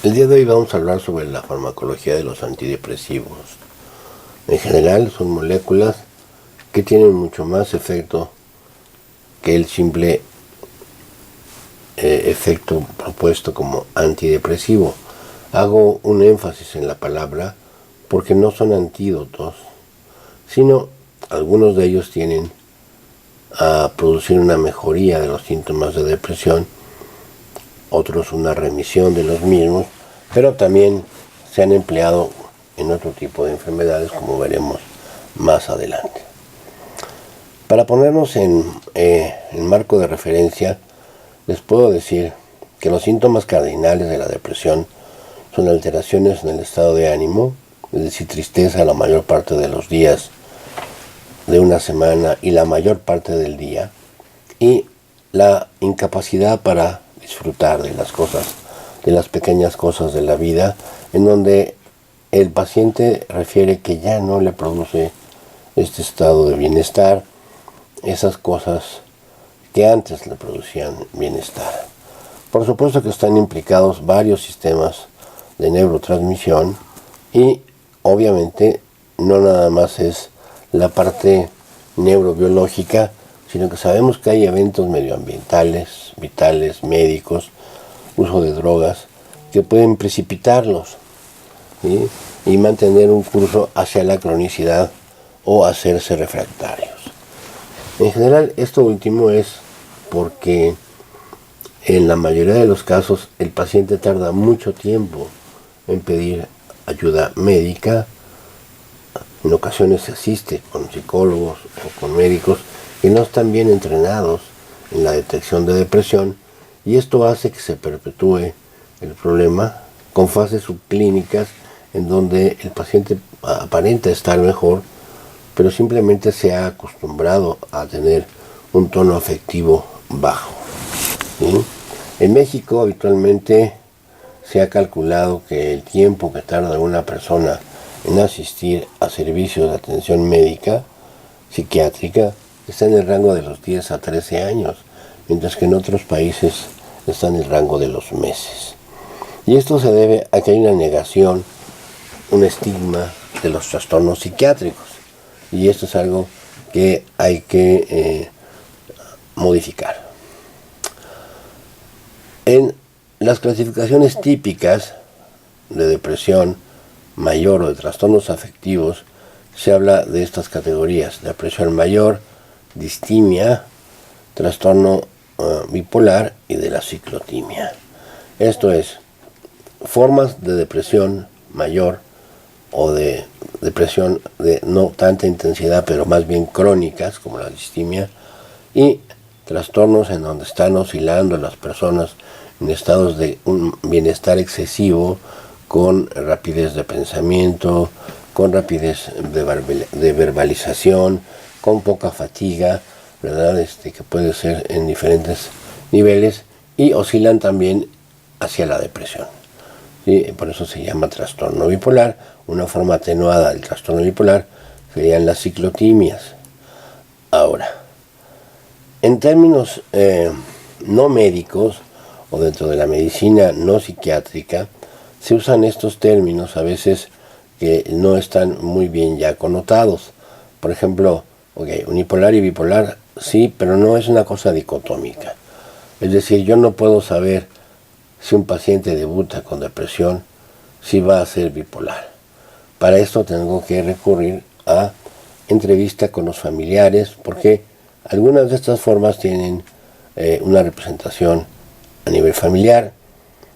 El día de hoy vamos a hablar sobre la farmacología de los antidepresivos. En general son moléculas que tienen mucho más efecto que el simple efecto propuesto como antidepresivo. Hago un énfasis en la palabra porque no son antídotos, sino algunos de ellos tienen a producir una mejoría de los síntomas de depresión, otros una remisión de los mismos, pero también se han empleado en otro tipo de enfermedades, como veremos más adelante. Para ponernos en marco de referencia, les puedo decir que los síntomas cardinales de la depresión son alteraciones en el estado de ánimo, es decir, tristeza la mayor parte de los días de una semana y la mayor parte del día, y la incapacidad para disfrutar de las cosas, de las pequeñas cosas de la vida, en donde el paciente refiere que ya no le produce este estado de bienestar, esas cosas que antes le producían bienestar. Por supuesto que están implicados varios sistemas de neurotransmisión y obviamente no nada más es la parte neurobiológica, sino que sabemos que hay eventos medioambientales, vitales, médicos, uso de drogas, que pueden precipitarlos, ¿sí? Y mantener un curso hacia la cronicidad o hacerse refractarios. En general, esto último es porque en la mayoría de los casos el paciente tarda mucho tiempo en pedir ayuda médica. En ocasiones se asiste con psicólogos o con médicos que no están bien entrenados en la detección de depresión, y esto hace que se perpetúe el problema con fases subclínicas en donde el paciente aparenta estar mejor, pero simplemente se ha acostumbrado a tener un tono afectivo bajo, ¿sí? En México habitualmente se ha calculado que el tiempo que tarda una persona en asistir a servicios de atención médica psiquiátrica está en el rango de los 10 a 13 años, mientras que en otros países está en el rango de los meses. Y esto se debe a que hay una negación, un estigma de los trastornos psiquiátricos, y esto es algo que hay que modificar. En las clasificaciones típicas de depresión mayor o de trastornos afectivos se habla de estas categorías: depresión mayor, distimia, trastorno bipolar y de la ciclotimia. Esto es, formas de depresión mayor o de depresión de no tanta intensidad pero más bien crónicas, como la distimia, y trastornos en donde están oscilando las personas en estados de un bienestar excesivo, con rapidez de pensamiento, con rapidez de verbalización, con poca fatiga, ¿verdad? Que puede ser en diferentes niveles, y oscilan también hacia la depresión, ¿sí? Por eso se llama trastorno bipolar. Una forma atenuada del trastorno bipolar serían las ciclotimias. Ahora, en términos no médicos o dentro de la medicina no psiquiátrica, se usan estos términos a veces que no están muy bien ya connotados. Por ejemplo, unipolar y bipolar, sí, pero no es una cosa dicotómica. Es decir, yo no puedo saber si un paciente debuta con depresión, si va a ser bipolar. Para esto tengo que recurrir a entrevista con los familiares, porque algunas de estas formas tienen una representación a nivel familiar.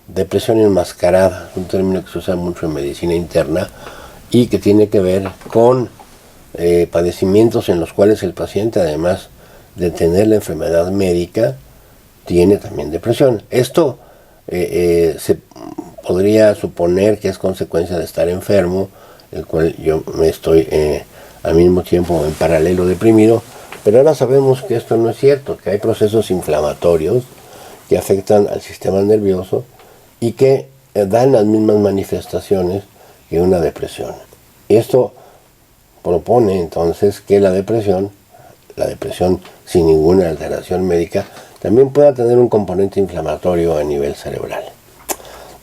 Depresión enmascarada, un término que se usa mucho en medicina interna y que tiene que ver con padecimientos en los cuales el paciente, además de tener la enfermedad médica, tiene también depresión. Esto se podría suponer que es consecuencia de estar enfermo, el cual yo me estoy al mismo tiempo en paralelo deprimido, pero ahora sabemos que esto no es cierto, que hay procesos inflamatorios que afectan al sistema nervioso y que dan las mismas manifestaciones que una depresión. Esto propone entonces que la depresión sin ninguna alteración médica, también pueda tener un componente inflamatorio a nivel cerebral.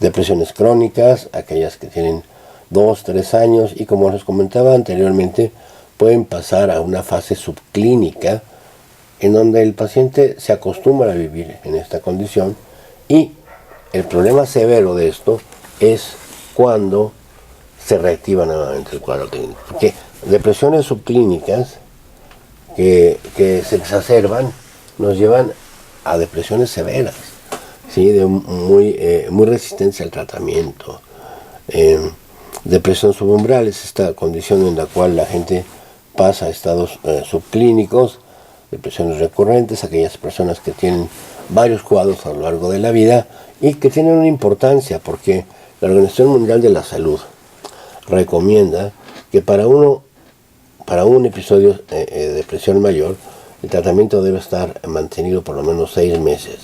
Depresiones crónicas, aquellas que tienen 2, 3 años y, como les comentaba anteriormente, pueden pasar a una fase subclínica en donde el paciente se acostumbra a vivir en esta condición, y el problema severo de esto es cuando se reactiva nuevamente el cuadro clínico. Porque depresiones subclínicas que se exacerban nos llevan a depresiones severas, ¿sí? De muy resistencia al tratamiento. Depresión subumbral es esta condición en la cual la gente pasa a estados subclínicos. Depresiones recurrentes, aquellas personas que tienen varios cuadros a lo largo de la vida y que tienen una importancia, porque la Organización Mundial de la Salud recomienda que para un episodio de depresión mayor, el tratamiento debe estar mantenido por lo menos 6 meses.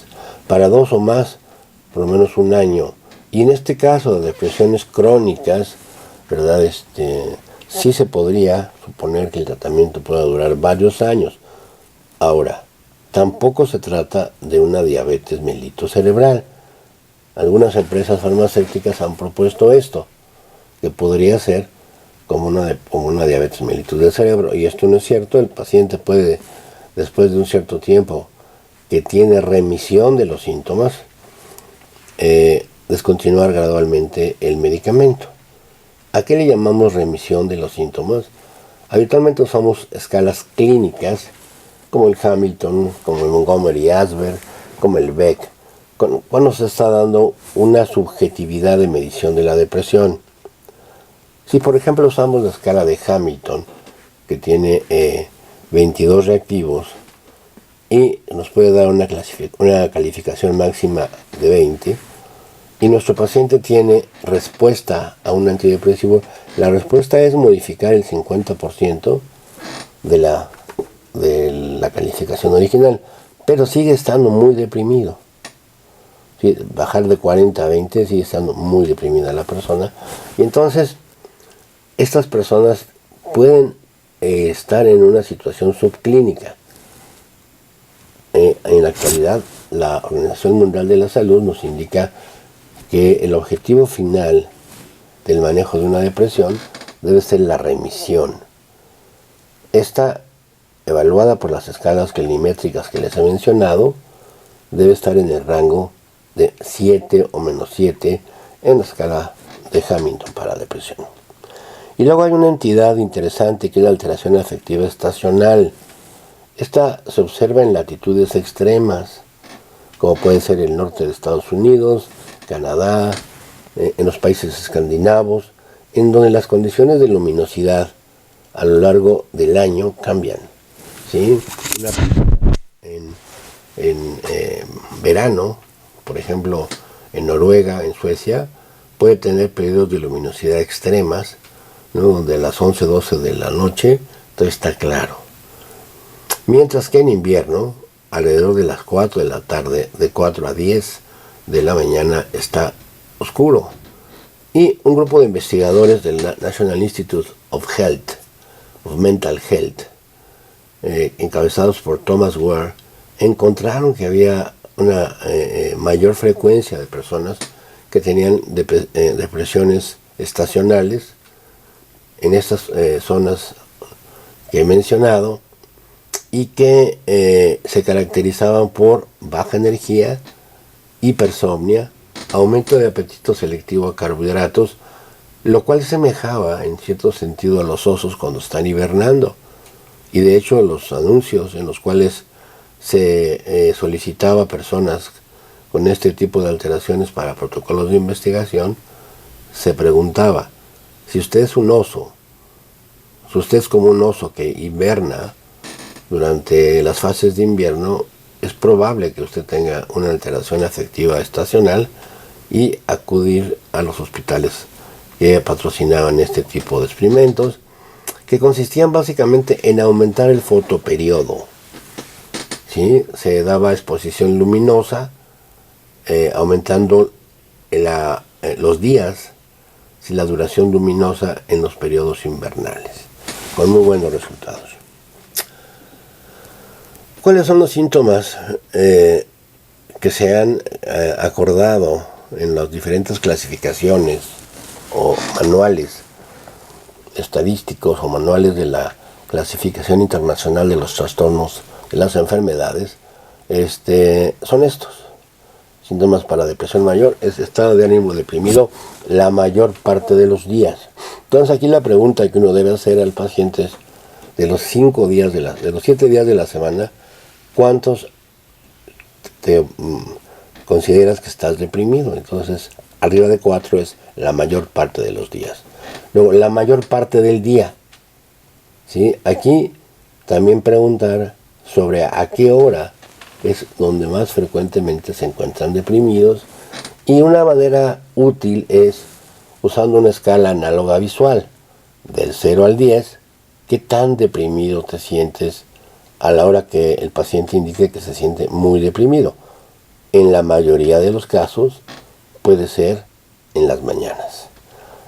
Para 2 o más, por lo menos 1 año. Y en este caso de depresiones crónicas, ¿verdad? Sí se podría suponer que el tratamiento pueda durar varios años. Ahora, tampoco se trata de una diabetes mellitus cerebral. Algunas empresas farmacéuticas han propuesto esto, que podría ser como una diabetes mellitus del cerebro, y esto no es cierto. El paciente puede, después de un cierto tiempo que tiene remisión de los síntomas, descontinuar gradualmente el medicamento. ¿A qué le llamamos remisión de los síntomas? Habitualmente usamos escalas clínicas como el Hamilton, como el Montgomery-Åsberg, como el Beck, cuando se está dando una subjetividad de medición de la depresión. Si por ejemplo usamos la escala de Hamilton, que tiene 22 reactivos y nos puede dar una calificación máxima de 20, y nuestro paciente tiene respuesta a un antidepresivo, la respuesta es modificar el 50% de la calificación original, pero sigue estando muy deprimido. Sí, bajar de 40 a 20 sigue estando muy deprimida la persona, y entonces estas personas pueden estar en una situación subclínica. En la actualidad, la Organización Mundial de la Salud nos indica que el objetivo final del manejo de una depresión debe ser la remisión. Esta, evaluada por las escalas clinimétricas que les he mencionado, debe estar en el rango de 7 o menos 7 en la escala de Hamilton para depresión. Y luego hay una entidad interesante que es la alteración afectiva estacional. Esta se observa en latitudes extremas, como puede ser el norte de Estados Unidos, Canadá, en los países escandinavos, en donde las condiciones de luminosidad a lo largo del año cambian, ¿sí? En verano, por ejemplo, en Noruega, en Suecia, puede tener periodos de luminosidad extremas, ¿no? Donde a las 11, 12 de la noche todo está claro. Mientras que en invierno, alrededor de las 4 de la tarde, de 4 a 10 de la mañana, está oscuro. Y un grupo de investigadores del National Institute of Mental Health, encabezados por Thomas Ware, encontraron que había una mayor frecuencia de personas que tenían depresiones estacionales en estas zonas que he mencionado, y que se caracterizaban por baja energía, hipersomnia, aumento de apetito selectivo a carbohidratos, lo cual semejaba en cierto sentido a los osos cuando están hibernando. Y de hecho los anuncios en los cuales se solicitaba a personas con este tipo de alteraciones para protocolos de investigación, se preguntaba: si usted es un oso, si usted es como un oso que hiberna durante las fases de invierno, es probable que usted tenga una alteración afectiva estacional, y acudir a los hospitales que patrocinaban este tipo de experimentos, que consistían básicamente en aumentar el fotoperiodo. ¿Sí? Se daba exposición luminosa, aumentando los días y la duración luminosa en los periodos invernales, con muy buenos resultados. ¿Cuáles son los síntomas que se han acordado en las diferentes clasificaciones o manuales estadísticos o manuales de la clasificación internacional de los trastornos de las enfermedades, son estos. Síntomas para depresión mayor es estado de ánimo deprimido la mayor parte de los días. Entonces aquí la pregunta que uno debe hacer al paciente es, de los 7 días de la semana, ¿cuántos te consideras que estás deprimido? Entonces, arriba de 4 es la mayor parte de los días. Luego, la mayor parte del día. ¿Sí? Aquí también preguntar sobre a qué hora es donde más frecuentemente se encuentran deprimidos. Y una manera útil es usando una escala análoga visual, del 0 al 10, qué tan deprimido te sientes a la hora que el paciente indique que se siente muy deprimido. En la mayoría de los casos puede ser en las mañanas.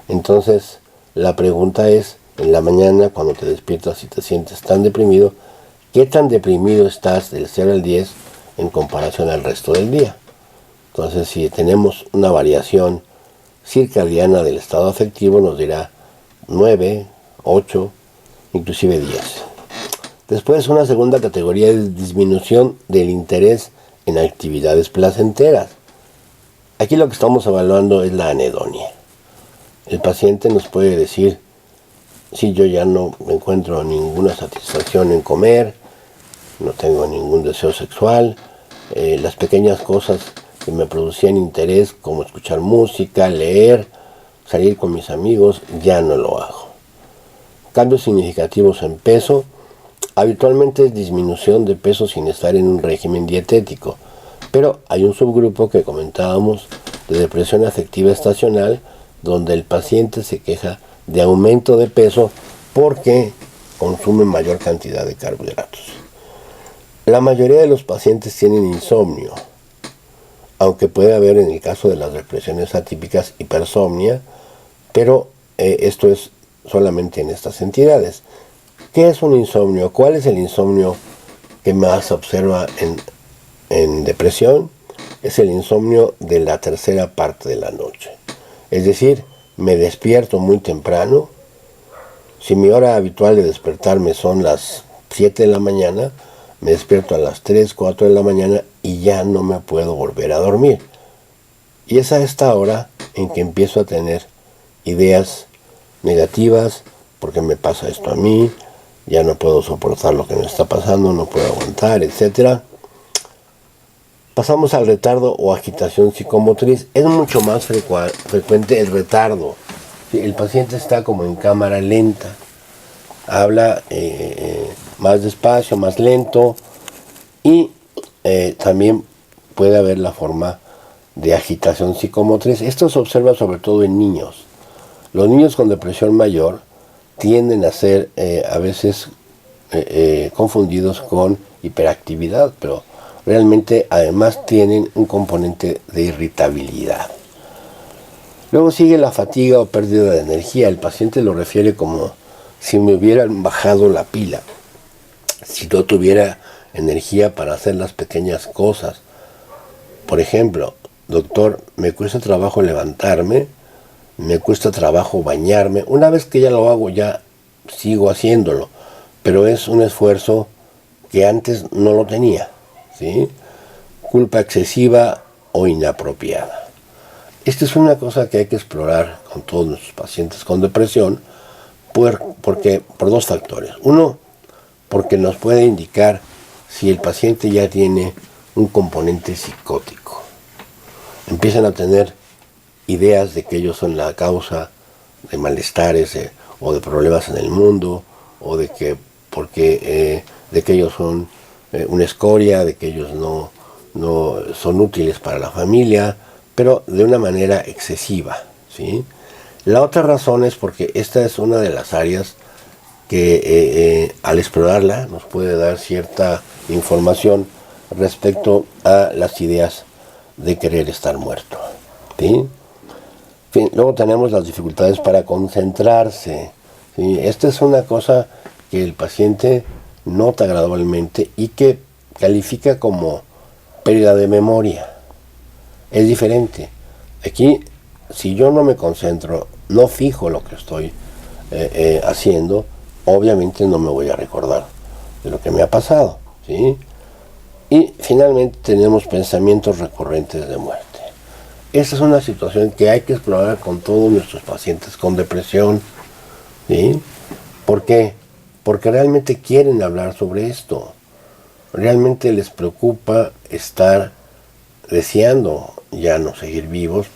Entonces, la pregunta es, en la mañana cuando te despiertas y te sientes tan deprimido, ¿qué tan deprimido estás del 0 al 10 en comparación al resto del día? Entonces, si tenemos una variación circadiana del estado afectivo, nos dirá 9, 8, inclusive 10. Después, una segunda categoría es disminución del interés en actividades placenteras. Aquí lo que estamos evaluando es la anedonia. El paciente nos puede decir, si yo ya no encuentro ninguna satisfacción en comer, no tengo ningún deseo sexual, las pequeñas cosas que me producían interés, como escuchar música, leer, salir con mis amigos, ya no lo hago. Cambios significativos en peso, habitualmente es disminución de peso sin estar en un régimen dietético, pero hay un subgrupo que comentábamos de depresión afectiva estacional, donde el paciente se queja de aumento de peso porque consume mayor cantidad de carbohidratos. La mayoría de los pacientes tienen insomnio, aunque puede haber en el caso de las depresiones atípicas hipersomnia, pero esto es solamente en estas entidades. ¿Qué es un insomnio? ¿Cuál es el insomnio que más se observa en depresión? Es el insomnio de la tercera parte de la noche. Es decir, me despierto muy temprano. Si mi hora habitual de despertarme son las 7 de la mañana, me despierto a las 3, 4 de la mañana y ya no me puedo volver a dormir. Y es a esta hora en que empiezo a tener ideas negativas, porque me pasa esto a mí, ya no puedo soportar lo que me está pasando, no puedo aguantar, etc. Pasamos al retardo o agitación psicomotriz. Es mucho más frecuente el retardo. El paciente está como en cámara lenta, habla más despacio, más lento, y también puede haber la forma de agitación psicomotriz. Esto se observa sobre todo en niños. Los niños con depresión mayor tienden a ser a veces confundidos con hiperactividad, pero realmente además tienen un componente de irritabilidad. Luego sigue la fatiga o pérdida de energía. El paciente lo refiere como si me hubieran bajado la pila, si no tuviera energía para hacer las pequeñas cosas. Por ejemplo, doctor, me cuesta trabajo levantarme, me cuesta trabajo bañarme. Una vez que ya lo hago, ya sigo haciéndolo, pero es un esfuerzo que antes no lo tenía, ¿sí? Culpa excesiva o inapropiada. Esta es una cosa que hay que explorar con todos nuestros pacientes con depresión, porque por dos factores. Uno, porque nos puede indicar si el paciente ya tiene un componente psicótico. Empiezan a tener ideas de que ellos son la causa de malestares o de problemas en el mundo, o de que de que ellos son una escoria, de que ellos no son útiles para la familia, pero de una manera excesiva, ¿sí? La otra razón es porque esta es una de las áreas que al explorarla nos puede dar cierta información respecto a las ideas de querer estar muerto, ¿sí? Luego tenemos las dificultades para concentrarse, ¿sí? Esta es una cosa que el paciente nota gradualmente y que califica como pérdida de memoria. Es diferente. Aquí, si yo no me concentro, no fijo lo que estoy haciendo, obviamente no me voy a recordar de lo que me ha pasado, ¿sí? Y finalmente tenemos pensamientos recurrentes de muerte. Esta es una situación que hay que explorar con todos nuestros pacientes con depresión, ¿sí? ¿Por qué? Porque realmente quieren hablar sobre esto. Realmente les preocupa estar deseando ya no seguir vivos,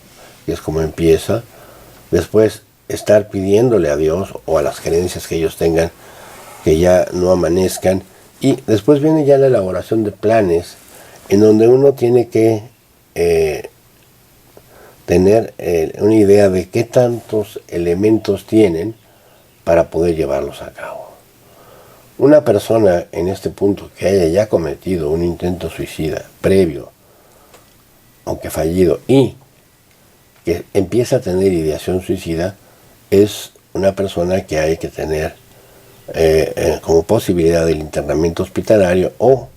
y es como empieza. Después estar pidiéndole a Dios o a las creencias que ellos tengan que ya no amanezcan. Y después viene ya la elaboración de planes en donde uno tiene que tener una idea de qué tantos elementos tienen para poder llevarlos a cabo. Una persona en este punto que haya ya cometido un intento suicida previo, aunque fallido, y que empieza a tener ideación suicida, es una persona que hay que tener como posibilidad del internamiento hospitalario o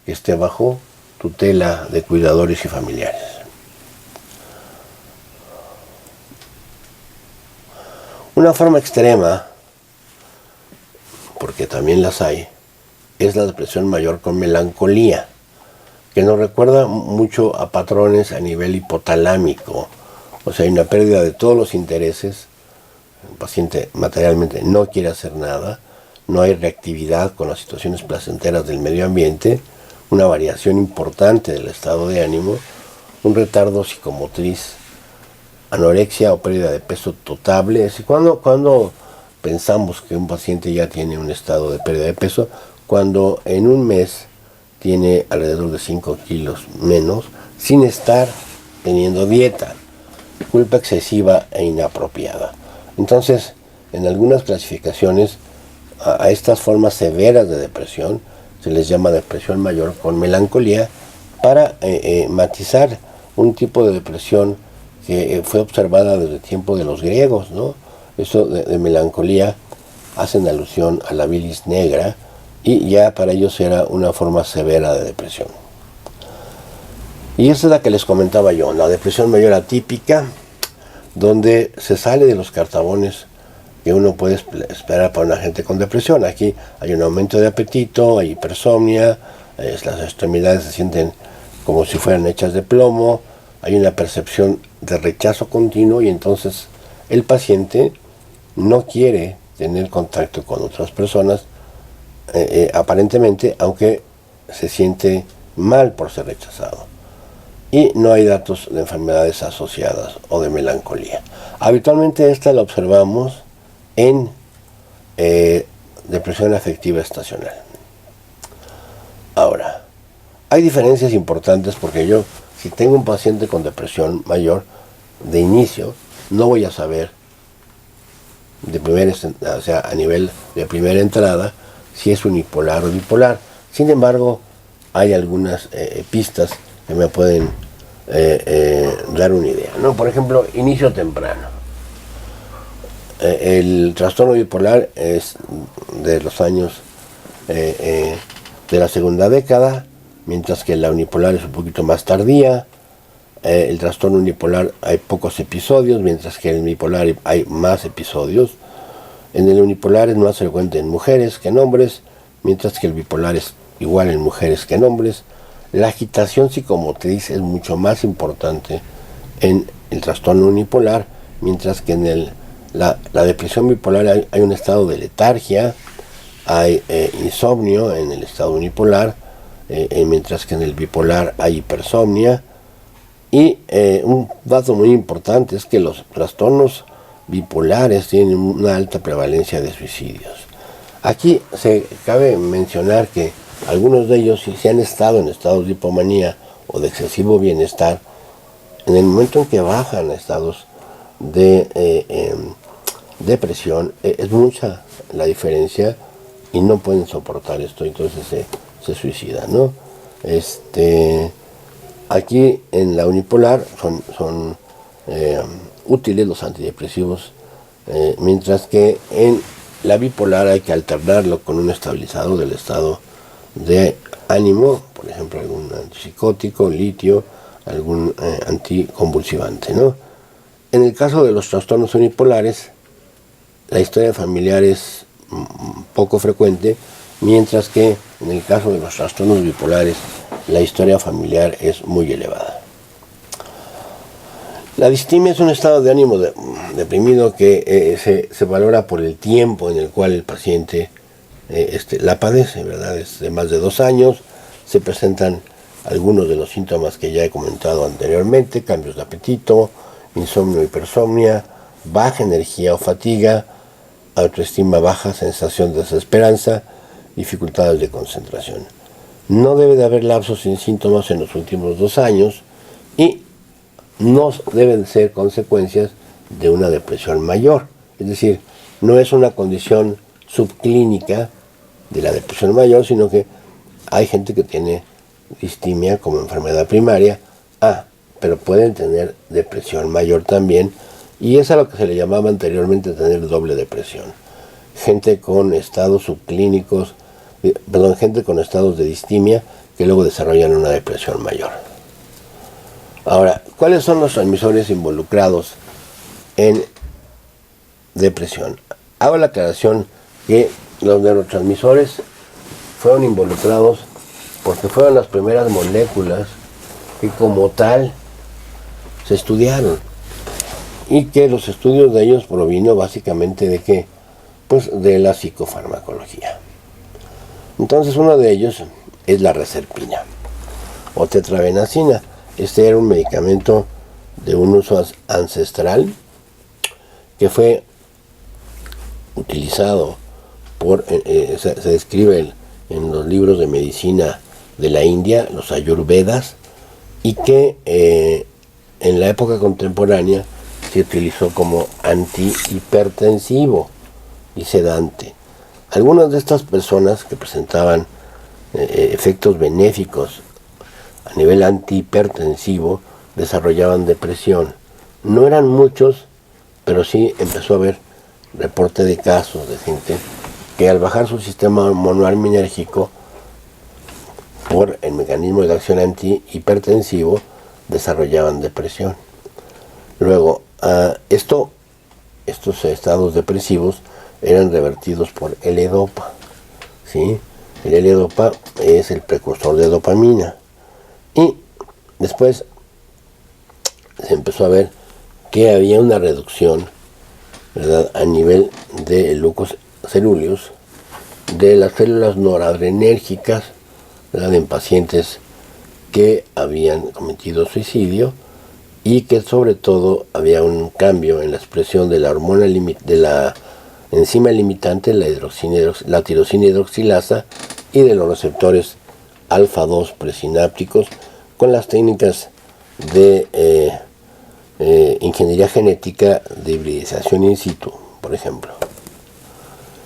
que esté bajo tutela de cuidadores y familiares. Una forma extrema, porque también las hay, es la depresión mayor con melancolía, que nos recuerda mucho a patrones a nivel hipotalámico. O sea, hay una pérdida de todos los intereses, el paciente materialmente no quiere hacer nada, no hay reactividad con las situaciones placenteras del medio ambiente, una variación importante del estado de ánimo, un retardo psicomotriz, anorexia o pérdida de peso total. Cuando pensamos que un paciente ya tiene un estado de pérdida de peso, cuando en un mes tiene alrededor de 5 kilos menos, sin estar teniendo dieta, culpa excesiva e inapropiada. Entonces, en algunas clasificaciones, a estas formas severas de depresión se les llama depresión mayor con melancolía, para matizar un tipo de depresión que fue observada desde el tiempo de los griegos, ¿no? Eso de melancolía hacen alusión a la bilis negra, y ya para ellos era una forma severa de depresión. Y esa es la que les comentaba yo, la depresión mayor atípica, donde se sale de los cartabones que uno puede esperar para una gente con depresión. Aquí hay un aumento de apetito, hay hipersomnia, las extremidades se sienten como si fueran hechas de plomo, hay una percepción de rechazo continuo, y entonces el paciente no quiere tener contacto con otras personas, aparentemente, aunque se siente mal por ser rechazado. Y no hay datos de enfermedades asociadas o de melancolía. Habitualmente esta la observamos en depresión afectiva estacional. Ahora, hay diferencias importantes, porque yo, si tengo un paciente con depresión mayor, de inicio, no voy a saber o sea, a nivel de primera entrada, si es unipolar o bipolar. Sin embargo, hay algunas pistas que me pueden dar una idea, ¿no? Por ejemplo, inicio temprano. El trastorno bipolar es de los años de la segunda década, mientras que la unipolar es un poquito más tardía. El trastorno unipolar hay pocos episodios, mientras que en el bipolar hay más episodios. En el unipolar es más frecuente en mujeres que en hombres, mientras que el bipolar es igual en mujeres que en hombres. La agitación psicomotriz es mucho más importante en el trastorno unipolar, mientras que en la depresión bipolar hay un estado de letargia, hay insomnio en el estado unipolar, mientras que en el bipolar hay hipersomnia. Y un dato muy importante es que los trastornos bipolares tienen una alta prevalencia de suicidios. Aquí cabe mencionar que algunos de ellos, si han estado en estados de hipomanía o de excesivo bienestar, en el momento en que bajan a estados de depresión, es mucha la diferencia y no pueden soportar esto, entonces se suicidan, ¿no? Aquí en la unipolar son útiles los antidepresivos, mientras que en la bipolar hay que alternarlo con un estabilizador del estado de ánimo, por ejemplo algún antipsicótico, litio, algún anticonvulsivante, ¿no? En el caso de los trastornos unipolares, la historia familiar es poco frecuente, mientras que en el caso de los trastornos bipolares, la historia familiar es muy elevada. La distimia es un estado de ánimo deprimido que se valora por el tiempo en el cual el paciente la padece, ¿verdad? Es de más de 2 años, se presentan algunos de los síntomas que ya he comentado anteriormente: cambios de apetito, insomnio, hipersomnia, baja energía o fatiga, autoestima baja, sensación de desesperanza, dificultades de concentración. No debe de haber lapsos sin síntomas en los últimos 2 años y no deben ser consecuencias de una depresión mayor. Es decir, no es una condición subclínica de la depresión mayor, sino que hay gente que tiene distimia como enfermedad primaria, pero pueden tener depresión mayor también, y es a lo que se le llamaba anteriormente tener doble depresión. Gente con estados subclínicos, gente con estados de distimia que luego desarrollan una depresión mayor. Ahora, ¿cuáles son los transmisores involucrados en depresión? Hago la aclaración que los neurotransmisores fueron involucrados porque fueron las primeras moléculas que como tal se estudiaron, y que los estudios de ellos provino básicamente de qué, pues de la psicofarmacología. Entonces uno de ellos es la reserpina o tetrabenazina. Este era un medicamento de un uso ancestral que fue utilizado se describe en los libros de medicina de la India, los ayurvedas, y que en la época contemporánea se utilizó como antihipertensivo y sedante. Algunas de estas personas que presentaban efectos benéficos a nivel antihipertensivo desarrollaban depresión. No eran muchos, pero sí empezó a haber reporte de casos de gente que al bajar su sistema monoarminérgico por el mecanismo de acción antihipertensivo desarrollaban depresión. Luego, estos estados depresivos eran revertidos por L-Dopa, ¿sí? El L-Dopa es el precursor de dopamina. Y después se empezó a ver que había una reducción, ¿verdad?, a nivel de glucos cerúleos de las células noradrenérgicas, ¿verdad?, en pacientes que habían cometido suicidio, y que sobre todo había un cambio en la expresión de la hormona de la enzima limitante, la tirosina hidroxilasa, y de los receptores alfa-2 presinápticos con las técnicas de ingeniería genética de hibridización in situ, por ejemplo.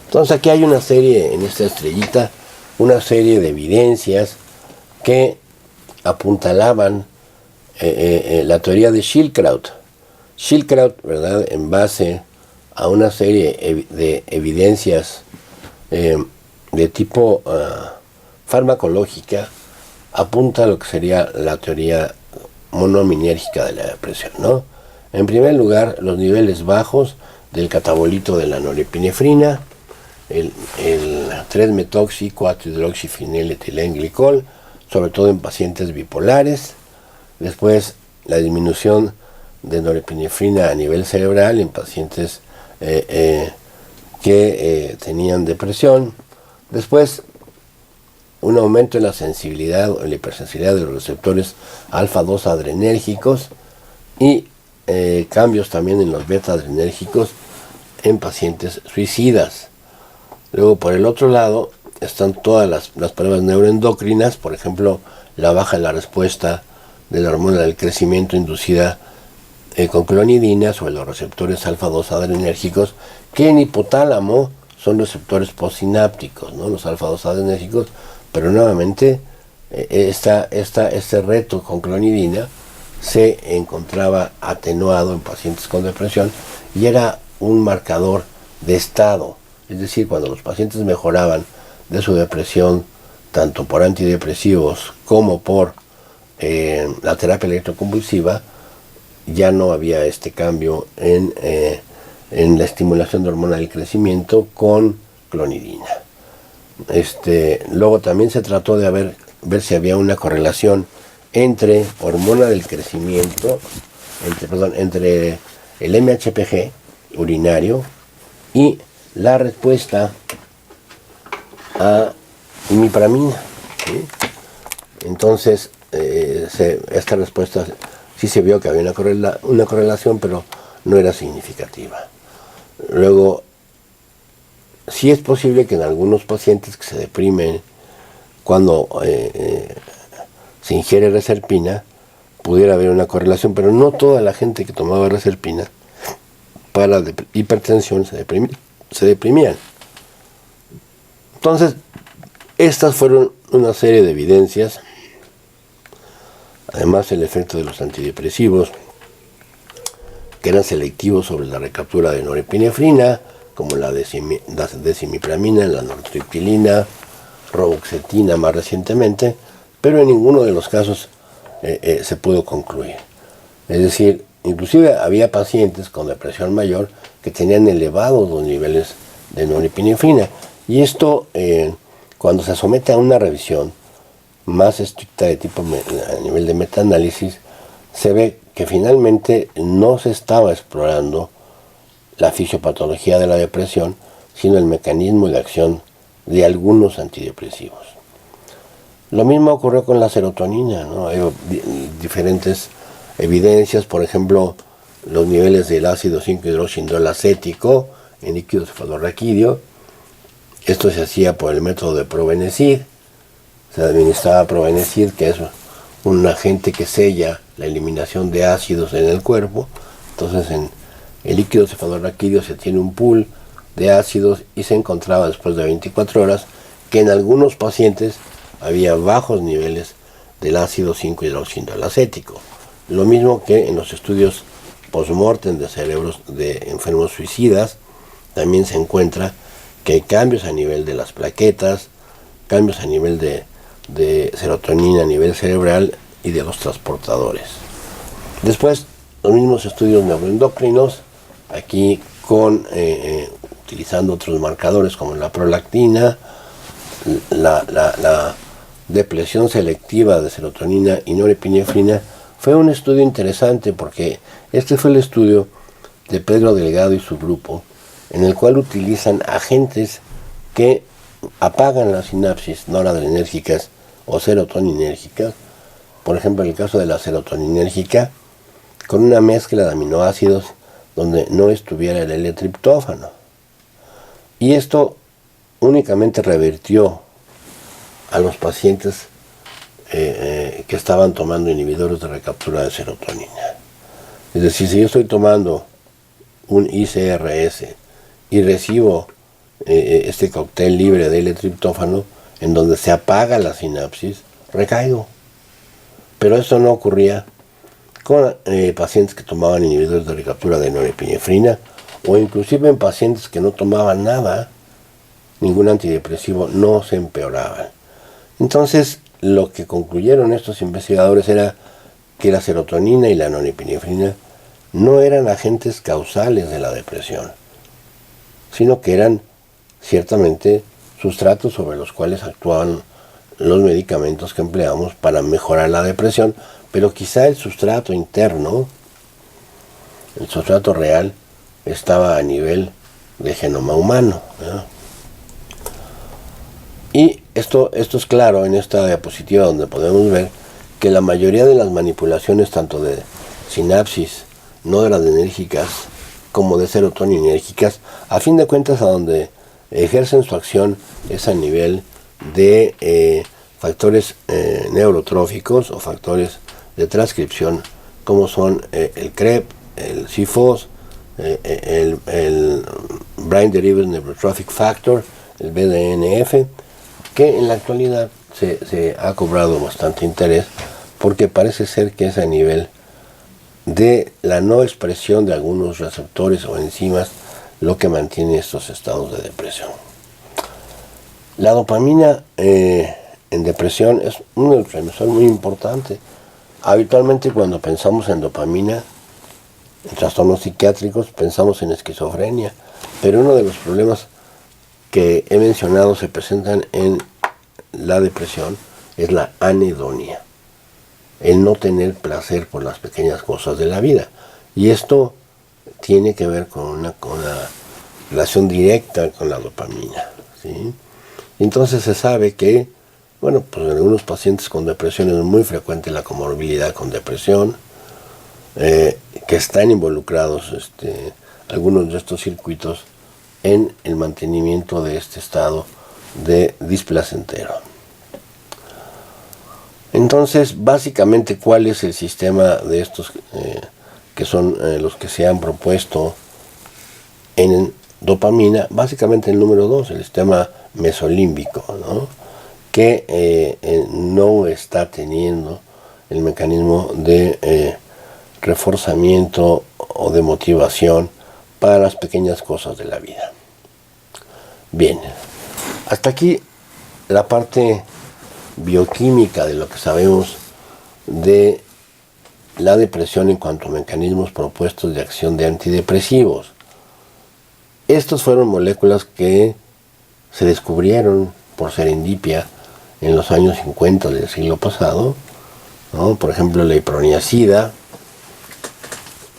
Entonces aquí hay una serie, en esta estrellita, una serie de evidencias que apuntalaban la teoría de Schildkraut. Schildkraut, ¿verdad?, en base a una serie de evidencias de tipo farmacológica, apunta a lo que sería la teoría monoaminérgica de la depresión, ¿no? En primer lugar, los niveles bajos del catabolito de la norepinefrina, el 3-metoxi-4-hidroxifeniletilenglicol, sobre todo en pacientes bipolares. Después, la disminución de norepinefrina a nivel cerebral en pacientes que tenían depresión. Después, un aumento en la sensibilidad o en la hipersensibilidad de los receptores alfa-2 adrenérgicos, y cambios también en los beta-adrenérgicos en pacientes suicidas. Luego, por el otro lado, están todas las pruebas neuroendocrinas, por ejemplo, la baja en la respuesta de la hormona del crecimiento inducida con clonidina sobre los receptores alfa-2 adrenérgicos, que en hipotálamo son receptores postsinápticos, ¿no?, los alfa-2 adrenérgicos, pero nuevamente este reto con clonidina se encontraba atenuado en pacientes con depresión y era un marcador de estado. Es decir, cuando los pacientes mejoraban de su depresión, tanto por antidepresivos como por la terapia electroconvulsiva, ya no había este cambio en la estimulación de hormona del crecimiento con clonidina. Luego también se trató de ver si había una correlación entre hormona del crecimiento, entre el MHPG urinario y la respuesta a imipramina, ¿sí? Entonces, esta respuesta sí se vio que había una correlación, pero no era significativa. Luego, sí es posible que en algunos pacientes que se deprimen cuando se ingiere reserpina, pudiera haber una correlación, pero no toda la gente que tomaba reserpina para hipertensión se deprimían. Entonces, estas fueron una serie de evidencias. Además, el efecto de los antidepresivos, que eran selectivos sobre la recaptura de norepinefrina, como la decimipramina, la nortriptilina, roboxetina más recientemente, pero en ninguno de los casos se pudo concluir. Es decir, inclusive había pacientes con depresión mayor que tenían elevados los niveles de norepinefrina. Y esto, cuando se somete a una revisión más estricta de tipo a nivel de metaanálisis, se ve que finalmente no se estaba explorando la fisiopatología de la depresión, sino el mecanismo de acción de algunos antidepresivos. Lo mismo ocurrió con la serotonina, ¿no? Hay diferentes evidencias, por ejemplo, los niveles del ácido 5-hidroxindol acético en líquido cefalorraquídeo. Esto se hacía por el método de Probenecid. Se administraba Probenecid, que es un agente que sella la eliminación de ácidos en el cuerpo. Entonces, en el líquido cefalorraquídeo se tiene un pool de ácidos y se encontraba después de 24 horas que en algunos pacientes había bajos niveles del ácido 5-hidroxindol acético. Lo mismo que en los estudios post-mortem de cerebros de enfermos suicidas, también se encuentra que hay cambios a nivel de las plaquetas, cambios a nivel de serotonina a nivel cerebral y de los transportadores. Después, los mismos estudios neuroendocrinos, aquí utilizando otros marcadores como la prolactina, la depresión selectiva de serotonina y norepinefrina, fue un estudio interesante porque este fue el estudio de Pedro Delgado y su grupo, en el cual utilizan agentes que apagan las sinapsis noradrenérgicas o serotoninérgicas. Por ejemplo, en el caso de la serotoninérgica, con una mezcla de aminoácidos donde no estuviera el L-triptófano. Y esto únicamente revirtió a los pacientes que estaban tomando inhibidores de recaptura de serotonina. Es decir, si yo estoy tomando un ICRS y recibo este cóctel libre de L-triptófano, en donde se apaga la sinapsis, recaigo. Pero esto no ocurría con pacientes que tomaban inhibidores de recaptura de norepinefrina, o inclusive en pacientes que no tomaban nada, ningún antidepresivo, no se empeoraban. Entonces, lo que concluyeron estos investigadores era que la serotonina y la norepinefrina no eran agentes causales de la depresión, sino que eran ciertamente sustratos sobre los cuales actuaban los medicamentos que empleamos para mejorar la depresión, pero quizá el sustrato interno, el sustrato real, estaba a nivel de genoma humano, ¿no? Y esto es claro en esta diapositiva, donde podemos ver que la mayoría de las manipulaciones, tanto de sinapsis noradrenérgicas como de serotoninérgicas, a fin de cuentas a donde ejercen su acción es a nivel de factores neurotróficos o factores de transcripción, como son el CREP, el CFOS, el Brain Derived Neurotrophic Factor, el BDNF, que en la actualidad se ha cobrado bastante interés porque parece ser que es a nivel de la no expresión de algunos receptores o enzimas lo que mantiene estos estados de depresión. La dopamina en depresión es un neurotransmisor muy importante Habitualmente cuando pensamos en dopamina, en trastornos psiquiátricos, pensamos en esquizofrenia, pero uno de los problemas que he mencionado se presentan en la depresión es la anedonia, el no tener placer por las pequeñas cosas de la vida. Y esto tiene que ver con una relación directa con la dopamina, ¿sí? Entonces se sabe que, bueno, pues en algunos pacientes con depresión es muy frecuente la comorbilidad con depresión, que están involucrados algunos de estos circuitos en el mantenimiento de este estado de displacentero. Entonces, básicamente, ¿cuál es el sistema de estos que son los que se han propuesto en dopamina? Básicamente el número 2, el sistema mesolímbico, ¿no? Que no está teniendo el mecanismo de reforzamiento o de motivación para las pequeñas cosas de la vida. Bien, hasta aquí la parte bioquímica de lo que sabemos de la depresión en cuanto a mecanismos propuestos de acción de antidepresivos. Estos fueron moléculas que se descubrieron por serendipia en los años 50 del siglo pasado, ¿no? Por ejemplo, la iproniazida,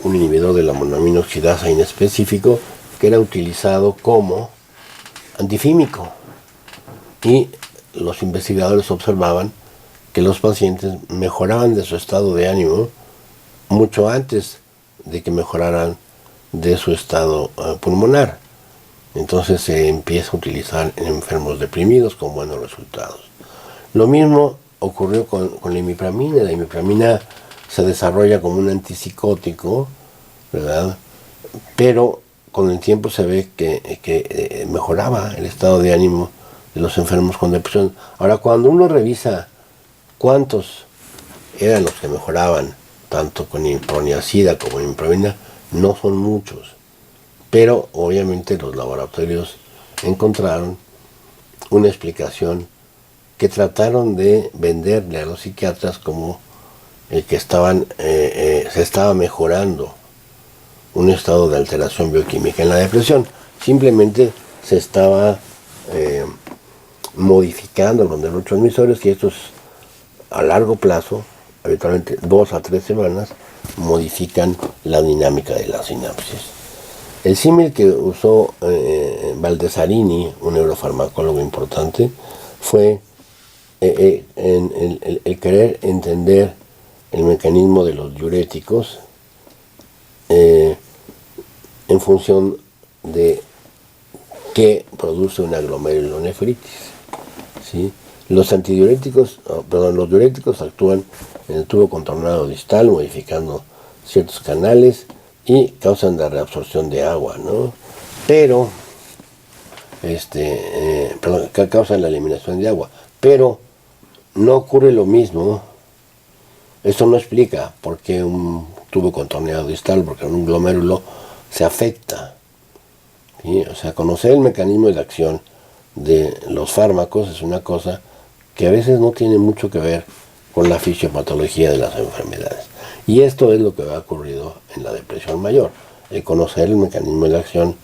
un inhibidor de la monoamina oxidasa inespecífico que era utilizado como antifímico, y los investigadores observaban que los pacientes mejoraban de su estado de ánimo mucho antes de que mejoraran de su estado pulmonar. Entonces se empieza a utilizar en enfermos deprimidos con buenos resultados. Lo mismo ocurrió con la imipramina. La imipramina se desarrolla como un antipsicótico, ¿verdad? Pero con el tiempo se ve que mejoraba el estado de ánimo de los enfermos con depresión. Ahora, cuando uno revisa cuántos eran los que mejoraban, tanto con iproniazida como imipramina, no son muchos. Pero obviamente los laboratorios encontraron una explicación que trataron de venderle a los psiquiatras como el que se estaba mejorando un estado de alteración bioquímica en la depresión. Simplemente se estaba modificando los neurotransmisores, y estos a largo plazo, habitualmente 2 a 3 semanas, modifican la dinámica de la sinapsis. El símil que usó Baldasarini, un neurofarmacólogo importante, fue el querer entender el mecanismo de los diuréticos en función de qué produce una glomerulonefritis, ¿sí? Los diuréticos actúan en el tubo contornado distal, modificando ciertos canales y causan la reabsorción de agua, ¿no? Pero, causan la eliminación de agua, pero no ocurre lo mismo. Esto no explica por qué un tubo contorneado distal, porque un glomérulo se afecta, ¿sí? O sea, conocer el mecanismo de acción de los fármacos es una cosa que a veces no tiene mucho que ver con la fisiopatología de las enfermedades. Y esto es lo que ha ocurrido en la depresión mayor. El conocer el mecanismo de acción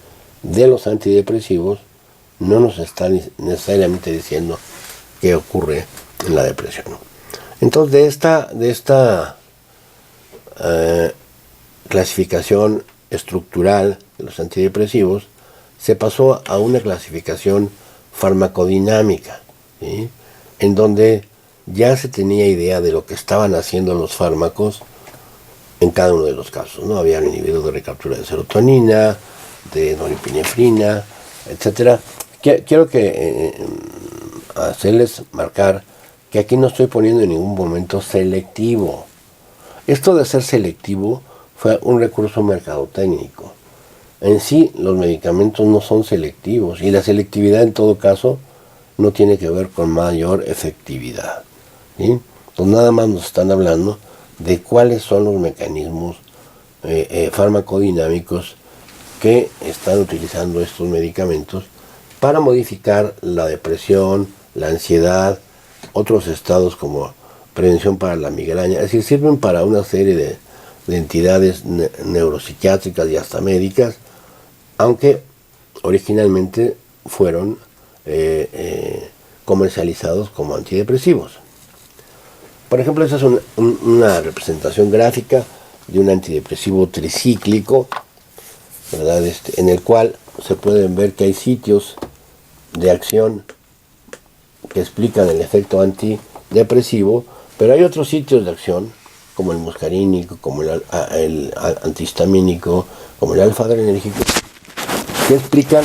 de los antidepresivos no nos está necesariamente diciendo qué ocurre en la depresión. Entonces, de esta clasificación estructural de los antidepresivos, se pasó a una clasificación farmacodinámica, ¿sí? En donde ya se tenía idea de lo que estaban haciendo los fármacos en cada uno de los casos, ¿no? Había un inhibidor de recaptura de serotonina, de norepinefrina, etc. Quiero hacerles marcar que aquí no estoy poniendo en ningún momento selectivo. Esto de ser selectivo fue un recurso mercadotécnico. En sí, los medicamentos no son selectivos, y la selectividad en todo caso no tiene que ver con mayor efectividad, ¿sí? Entonces nada más nos están hablando de cuáles son los mecanismos farmacodinámicos que están utilizando estos medicamentos para modificar la depresión, la ansiedad, otros estados como prevención para la migraña, es decir, sirven para una serie de entidades neuropsiquiátricas y hasta médicas, aunque originalmente fueron comercializados como antidepresivos. Por ejemplo, esta es una representación gráfica de un antidepresivo tricíclico, ¿verdad? En el cual se pueden ver que hay sitios de acción que explican el efecto antidepresivo, pero hay otros sitios de acción, como el muscarínico, como el antihistamínico, como el alfa-adrenérgico, que explican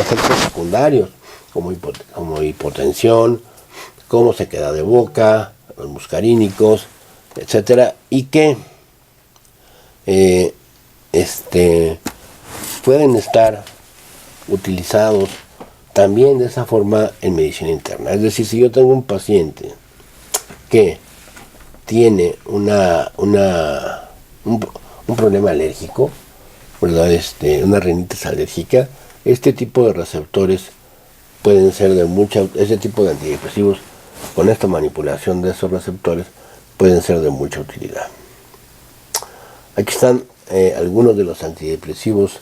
efectos secundarios, como hipotensión, cómo se queda de boca, los muscarínicos, etcétera, y que pueden estar utilizados también de esa forma en medicina interna. Es decir, si yo tengo un paciente que tiene un problema alérgico, ¿verdad? Una rinitis alérgica, este tipo de receptores pueden ser ese tipo de antidepresivos, con esta manipulación de esos receptores, pueden ser de mucha utilidad. Aquí están algunos de los antidepresivos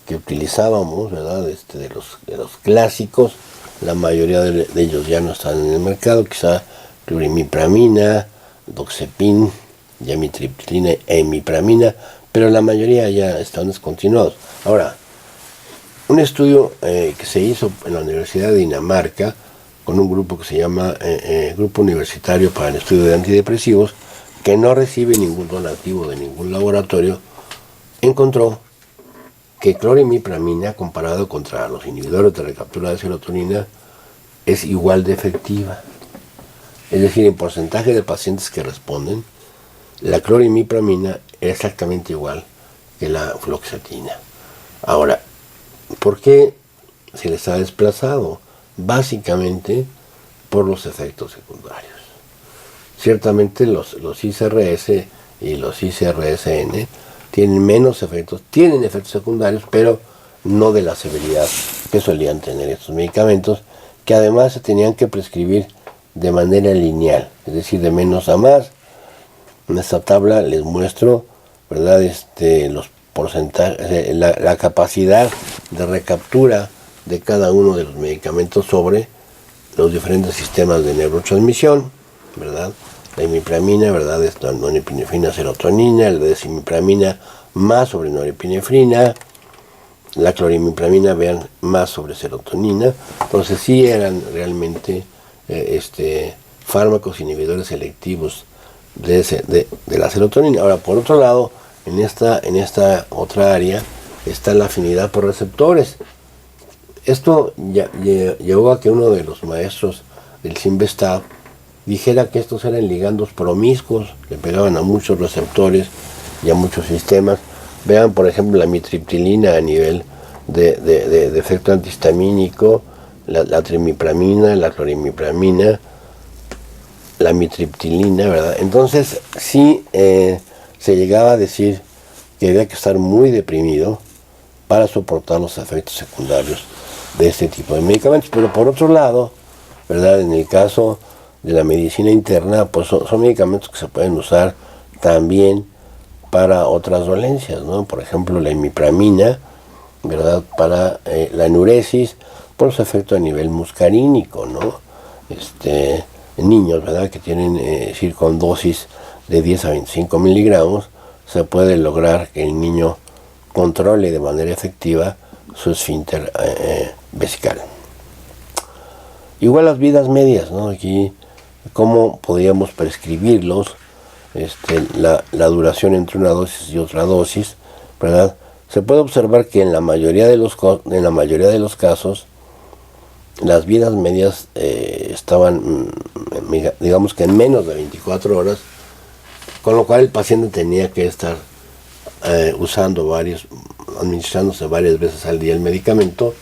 que utilizábamos, ¿verdad? De los clásicos. La mayoría de ellos ya no están en el mercado, quizá clorimipramina, doxepin, amitriptilina e imipramina, pero la mayoría ya están descontinuados. Ahora, un estudio que se hizo en la Universidad de Dinamarca con un grupo que se llama Grupo Universitario para el Estudio de Antidepresivos, que no recibe ningún donativo de ningún laboratorio, encontró que clorimipramina, comparado contra los inhibidores de recaptura de serotonina, es igual de efectiva. Es decir, en porcentaje de pacientes que responden, la clorimipramina es exactamente igual que la fluoxetina. Ahora, ¿por qué se les ha desplazado? Básicamente por los efectos secundarios. Ciertamente los ICRS y los ICRSN tienen menos efectos, tienen efectos secundarios, pero no de la severidad que solían tener estos medicamentos, que además se tenían que prescribir de manera lineal, es decir, de menos a más. En esta tabla les muestro, ¿verdad? Los porcentajes, la capacidad de recaptura de cada uno de los medicamentos sobre los diferentes sistemas de neurotransmisión, ¿verdad? La imipramina, ¿verdad? Es norepinefrina, serotonina, la desimipramina más sobre norepinefrina, la clorimipramina, vean, más sobre serotonina. Entonces sí eran realmente fármacos inhibidores selectivos de la serotonina. Ahora, por otro lado, en esta otra área está la afinidad por receptores. Esto llevó a que uno de los maestros del Cinvestav dijera que estos eran ligandos promiscuos, le pegaban a muchos receptores y a muchos sistemas. Vean, por ejemplo, la amitriptilina a nivel de efecto antihistamínico, la trimipramina, la clorimipramina, la amitriptilina, ¿verdad? Entonces, sí se llegaba a decir que había que estar muy deprimido para soportar los efectos secundarios de este tipo de medicamentos. Pero por otro lado, ¿verdad? En el caso de la medicina interna, pues son medicamentos que se pueden usar también para otras dolencias, ¿no? Por ejemplo, la imipramina, ¿verdad? Para la enuresis, por su efecto a nivel muscarínico, ¿no? En niños, ¿verdad? Que tienen con dosis de 10 a 25 miligramos, se puede lograr que el niño controle de manera efectiva su esfínter vesical. Igual las vidas medias, ¿no? Aquí, ¿cómo podríamos prescribirlos? La duración entre una dosis y otra dosis, ¿verdad? Se puede observar que en la mayoría de los casos, las vidas medias estaban, digamos que en menos de 24 horas, con lo cual el paciente tenía que estar administrándose varias veces al día el medicamento,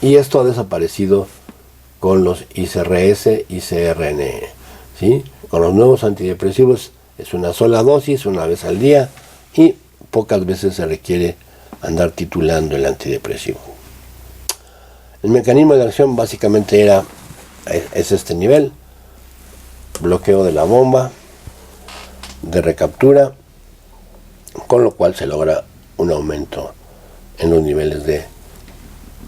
y esto ha desaparecido con los ICRS y CRNE, ¿sí? Con los nuevos antidepresivos es una sola dosis, una vez al día, y pocas veces se requiere andar titulando el antidepresivo. El mecanismo de acción básicamente es este nivel. bloqueo de la bomba de recaptura, con lo cual se logra un aumento en los niveles de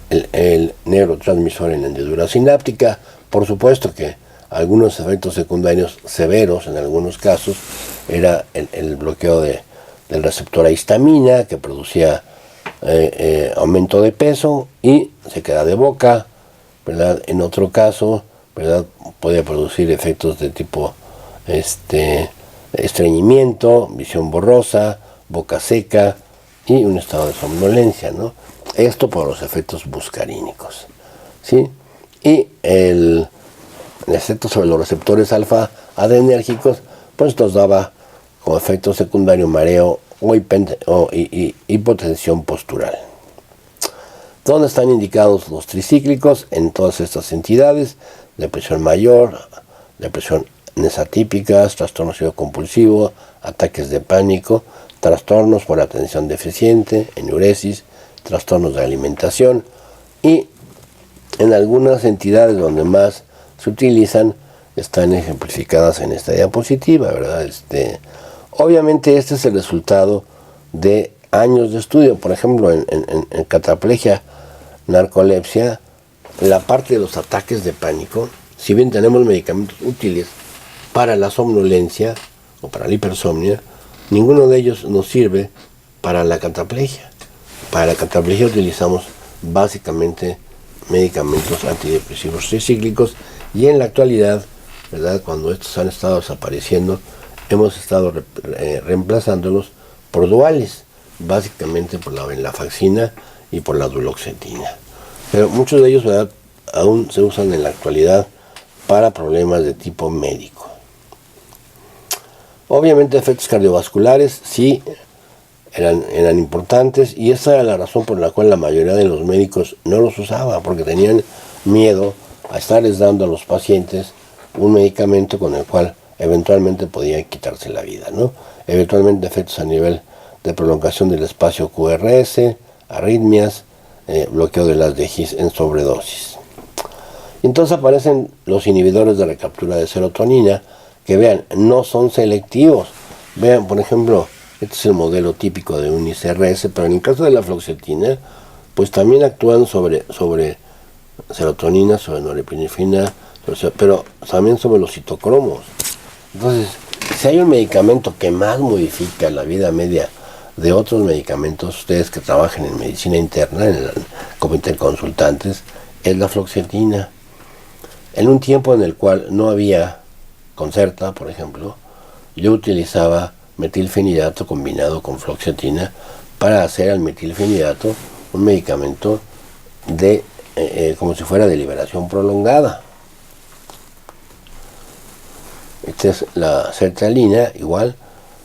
el neurotransmisor en la hendidura sináptica. Por supuesto que algunos efectos secundarios severos en algunos casos era el bloqueo del receptor a histamina, que producía aumento de peso y sequedad de boca, ¿verdad? En otro caso, ¿verdad?, podía producir efectos de tipo estreñimiento, visión borrosa, boca seca y un estado de somnolencia, ¿no? Esto por los efectos muscarínicos, ¿sí? Y el efecto sobre los receptores alfa adrenérgicos, pues nos daba como efecto secundario mareo o hipotensión postural. ¿Dónde están indicados los tricíclicos? En todas estas entidades: depresión mayor, depresiones atípicas, trastorno compulsivo, ataques de pánico, trastornos por atención deficiente, enuresis, trastornos de alimentación, y en algunas entidades donde más se utilizan están ejemplificadas en esta diapositiva, ¿verdad? Obviamente este es el resultado de años de estudio. Por ejemplo, en cataplegia, narcolepsia, la parte de los ataques de pánico, si bien tenemos medicamentos útiles para la somnolencia o para la hipersomnia, ninguno de ellos nos sirve para la cataplegia. Para la cataplegia utilizamos básicamente medicamentos antidepresivos tricíclicos, y en la actualidad, ¿verdad?, cuando estos han estado desapareciendo, hemos estado reemplazándolos por duales, básicamente por la venlafaxina y por la duloxetina. Pero muchos de ellos, ¿verdad?, aún se usan en la actualidad para problemas de tipo médico. Obviamente efectos cardiovasculares sí eran importantes, y esa era la razón por la cual la mayoría de los médicos no los usaba, porque tenían miedo a estarles dando a los pacientes un medicamento con el cual eventualmente podían quitarse la vida, ¿no? Eventualmente efectos a nivel de prolongación del espacio QRS, arritmias, bloqueo de las de His en sobredosis. Entonces aparecen los inhibidores de recaptura de serotonina, que vean, no son selectivos. Vean, por ejemplo, este es el modelo típico de un ICRS, pero en el caso de la fluoxetina, pues también actúan sobre serotonina, sobre norepinefrina, pero también sobre los citocromos. Entonces, si hay un medicamento que más modifica la vida media de otros medicamentos, ustedes que trabajan en medicina interna, en el comité de consultantes, es la fluoxetina. En un tiempo en el cual no había Concerta, por ejemplo, yo utilizaba metilfenidato combinado con fluoxetina para hacer al metilfenidato un medicamento de como si fuera de liberación prolongada. Esta es la sertralina, igual,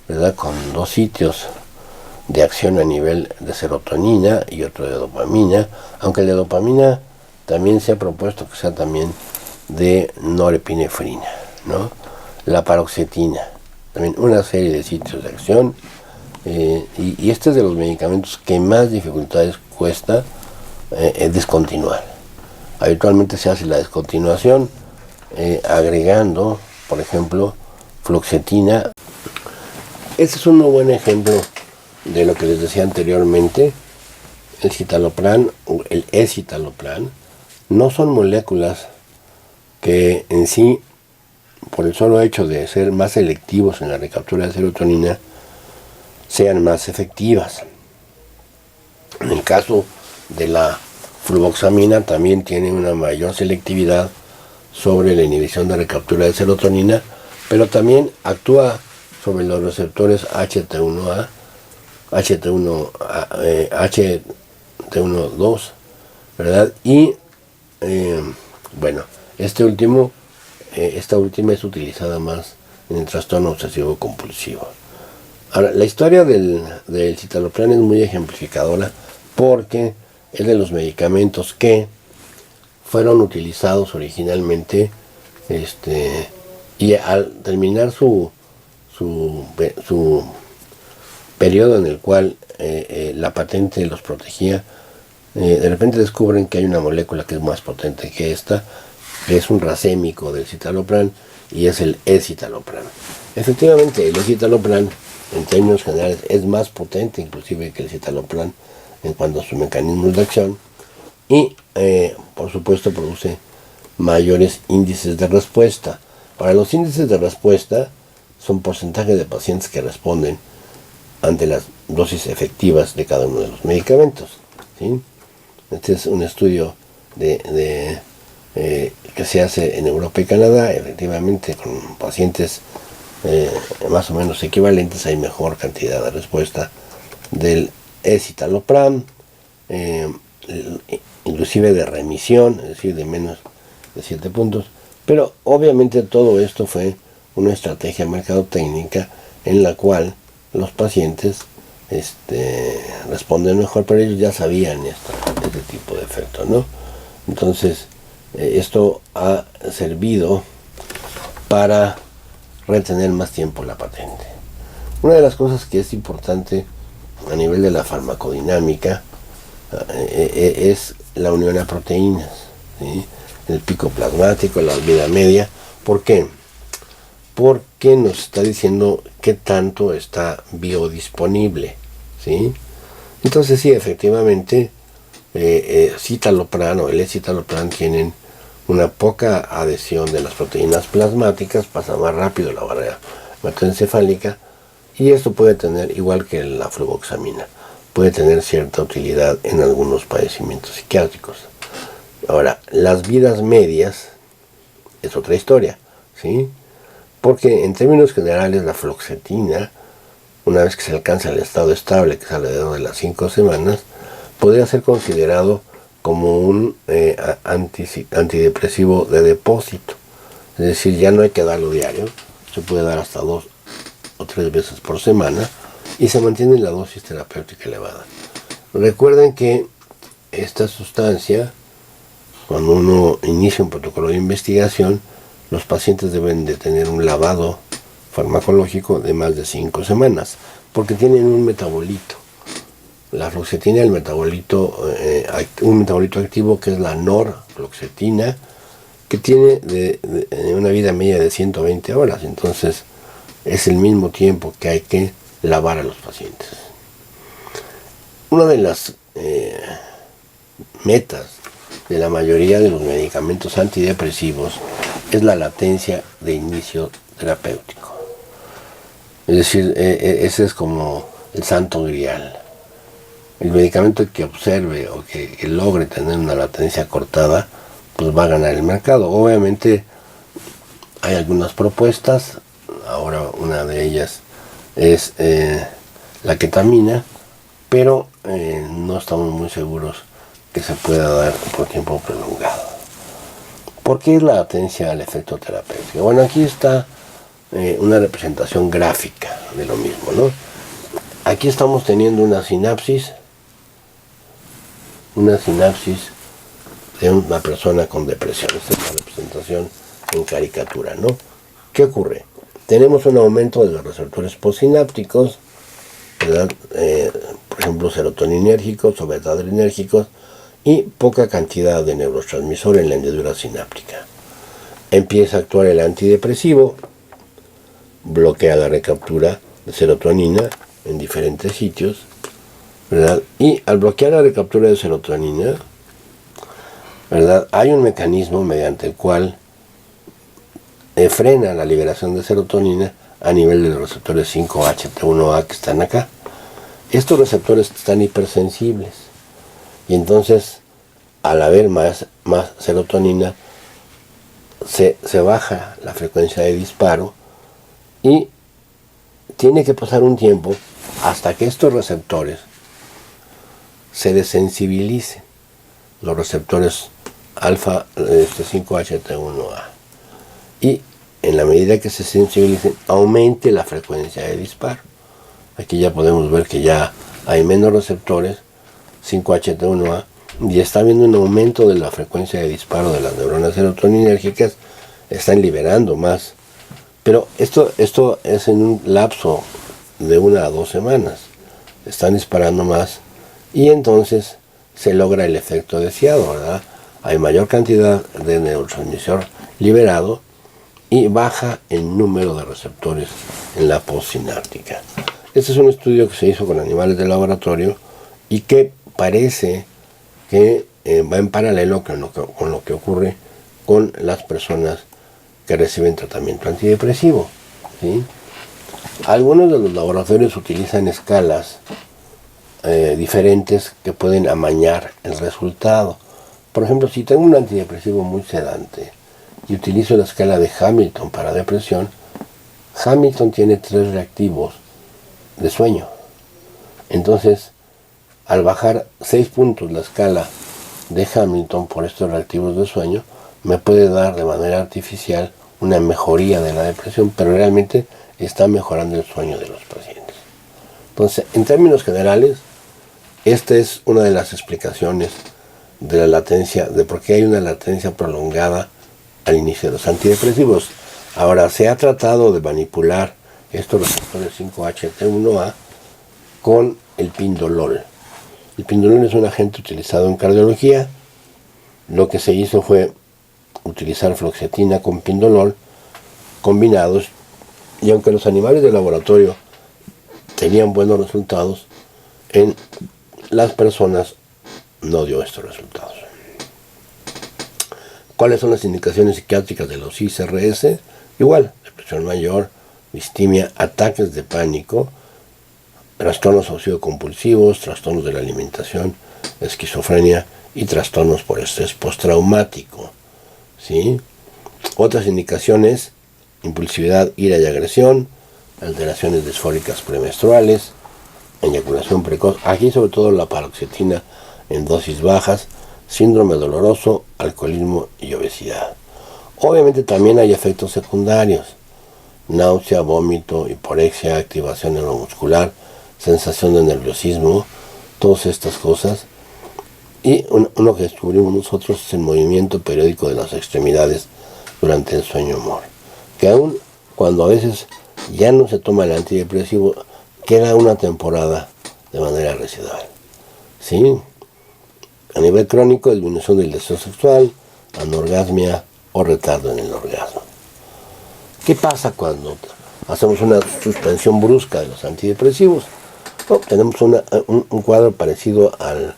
¿verdad?, con dos sitios de acción a nivel de serotonina y otro de dopamina, aunque el de dopamina también se ha propuesto que sea también de norepinefrina, ¿no? La paroxetina, también una serie de sitios de acción, y este es de los medicamentos que más dificultades cuesta descontinuar. Habitualmente se hace la descontinuación agregando, por ejemplo, fluoxetina. Este es un muy buen ejemplo de lo que les decía anteriormente. El citalopram o el escitalopram no son moléculas que en sí, por el solo hecho de ser más selectivos en la recaptura de serotonina, sean más efectivas. En el caso de la fluvoxamina también tiene una mayor selectividad sobre la inhibición de recaptura de serotonina, pero también actúa sobre los receptores HT1A, HT1-2, ¿verdad? Y bueno, esta última es utilizada más en el trastorno obsesivo compulsivo. Ahora, la historia del citalopram es muy ejemplificadora, porque es de los medicamentos que fueron utilizados originalmente, y al terminar su periodo en el cual la patente los protegía, de repente descubren que hay una molécula que es más potente que esta, que es un racémico del citalopram, y es el escitalopram. Efectivamente, el escitalopram, en términos generales, es más potente inclusive que el citalopram en cuanto a sus mecanismos de acción y, por supuesto, produce mayores índices de respuesta. Ahora, los índices de respuesta son porcentajes de pacientes que responden ante las dosis efectivas de cada uno de los medicamentos, ¿sí? Este es un estudio que se hace en Europa y Canadá. Efectivamente, con pacientes más o menos equivalentes hay mejor cantidad de respuesta del escitalopram, inclusive de remisión, es decir, de menos de 7 puntos. Pero obviamente todo esto fue una estrategia mercadotecnica en la cual los pacientes responden mejor, pero ellos ya sabían este tipo de efecto, ¿no? Entonces, esto ha servido para retener más tiempo la patente. Una de las cosas que es importante a nivel de la farmacodinámica es la unión a proteínas, ¿sí? El pico plasmático, la vida media. ¿Por qué? Porque nos está diciendo qué tanto está biodisponible, ¿sí? Entonces sí, efectivamente, citalopram o el escitalopram tienen una poca adhesión de las proteínas plasmáticas, pasa más rápido la barrera hematoencefálica, y esto puede tener, igual que la fluvoxamina, puede tener cierta utilidad en algunos padecimientos psiquiátricos. Ahora, las vidas medias es otra historia, ¿sí? Porque en términos generales la fluoxetina, una vez que se alcanza el estado estable, que es alrededor de las 5 semanas, podría ser considerado como un antidepresivo de depósito. Es decir, ya no hay que darlo diario, se puede dar hasta 2 o 3 veces por semana y se mantiene la dosis terapéutica elevada. Recuerden que esta sustancia, cuando uno inicia un protocolo de investigación, los pacientes deben de tener un lavado farmacológico de más de 5 semanas, porque tienen un metabolito. La fluoxetina, un metabolito activo que es la norfluoxetina, que tiene una vida media de 120 horas, entonces es el mismo tiempo que hay que lavar a los pacientes. Una de las metas de la mayoría de los medicamentos antidepresivos es la latencia de inicio terapéutico. Es decir, ese es como el santo grial. El medicamento que observe o que logre tener una latencia cortada, pues va a ganar el mercado. Obviamente hay algunas propuestas, ahora una de ellas es la ketamina, pero no estamos muy seguros que se pueda dar por tiempo prolongado. ¿Por qué es la latencia al efecto terapéutico? Bueno, aquí está una representación gráfica de lo mismo, ¿no? Aquí estamos teniendo una sinapsis de una persona con depresión. Esta es la representación en caricatura, ¿no? ¿Qué ocurre? Tenemos un aumento de los receptores postsinápticos, ¿verdad? Por ejemplo, serotoninérgicos o beta-adrenérgicos, y poca cantidad de neurotransmisor en la hendidura sináptica. Empieza a actuar el antidepresivo, bloquea la recaptura de serotonina en diferentes sitios, ¿verdad? Y al bloquear la recaptura de serotonina, ¿verdad?, hay un mecanismo mediante el cual frena la liberación de serotonina a nivel de los receptores 5-HT1A que están acá. Estos receptores están hipersensibles y entonces al haber más serotonina se baja la frecuencia de disparo y tiene que pasar un tiempo hasta que estos receptores se desensibilicen, los receptores alfa 5-HT1A, y en la medida que se sensibilicen aumente la frecuencia de disparo. Aquí ya podemos ver que ya hay menos receptores 5-HT1A y está habiendo un aumento de la frecuencia de disparo de las neuronas serotoninérgicas, están liberando más. Pero esto es en un lapso de 1 a 2 semanas. Están disparando más y entonces se logra el efecto deseado, ¿verdad? Hay mayor cantidad de neurotransmisor liberado y baja el número de receptores en la postsináptica. Este es un estudio que se hizo con animales de laboratorio y que parece que va en paralelo con lo que ocurre con las personas que reciben tratamiento antidepresivo, ¿sí? Algunos de los laboratorios utilizan escalas diferentes que pueden amañar el resultado. Por ejemplo, si tengo un antidepresivo muy sedante y utilizo la escala de Hamilton para depresión, Hamilton tiene 3 reactivos de sueño. Entonces, al bajar 6 puntos la escala de Hamilton por estos reactivos de sueño, me puede dar de manera artificial una mejoría de la depresión, pero realmente está mejorando el sueño de los pacientes. Entonces, en términos generales, esta es una de las explicaciones de la latencia, de por qué hay una latencia prolongada al inicio de los antidepresivos. Ahora, se ha tratado de manipular estos receptores 5-HT1A con el pindolol. El pindolol es un agente utilizado en cardiología. Lo que se hizo fue utilizar fluoxetina con pindolol combinados, y aunque los animales de laboratorio tenían buenos resultados, en las personas no dio estos resultados. ¿Cuáles son las indicaciones psiquiátricas de los ICRS? Igual, depresión mayor, distimia, ataques de pánico, trastornos obsesivo-compulsivos, trastornos de la alimentación, esquizofrenia y trastornos por estrés postraumático, ¿sí? Otras indicaciones: impulsividad, ira y agresión, alteraciones disfóricas premenstruales, eyaculación precoz, aquí sobre todo la paroxetina en dosis bajas, síndrome doloroso, alcoholismo y obesidad. Obviamente también hay efectos secundarios: náusea, vómito, hiporexia, activación neuromuscular, sensación de nerviosismo, todas estas cosas. Y uno que descubrimos nosotros es el movimiento periódico de las extremidades durante el sueño MOR, que aun cuando a veces ya no se toma el antidepresivo, queda una temporada de manera residual, ¿sí? A nivel crónico, disminución del deseo sexual, anorgasmia o retardo en el orgasmo. ¿Qué pasa cuando hacemos una suspensión brusca de los antidepresivos? Tenemos un cuadro parecido al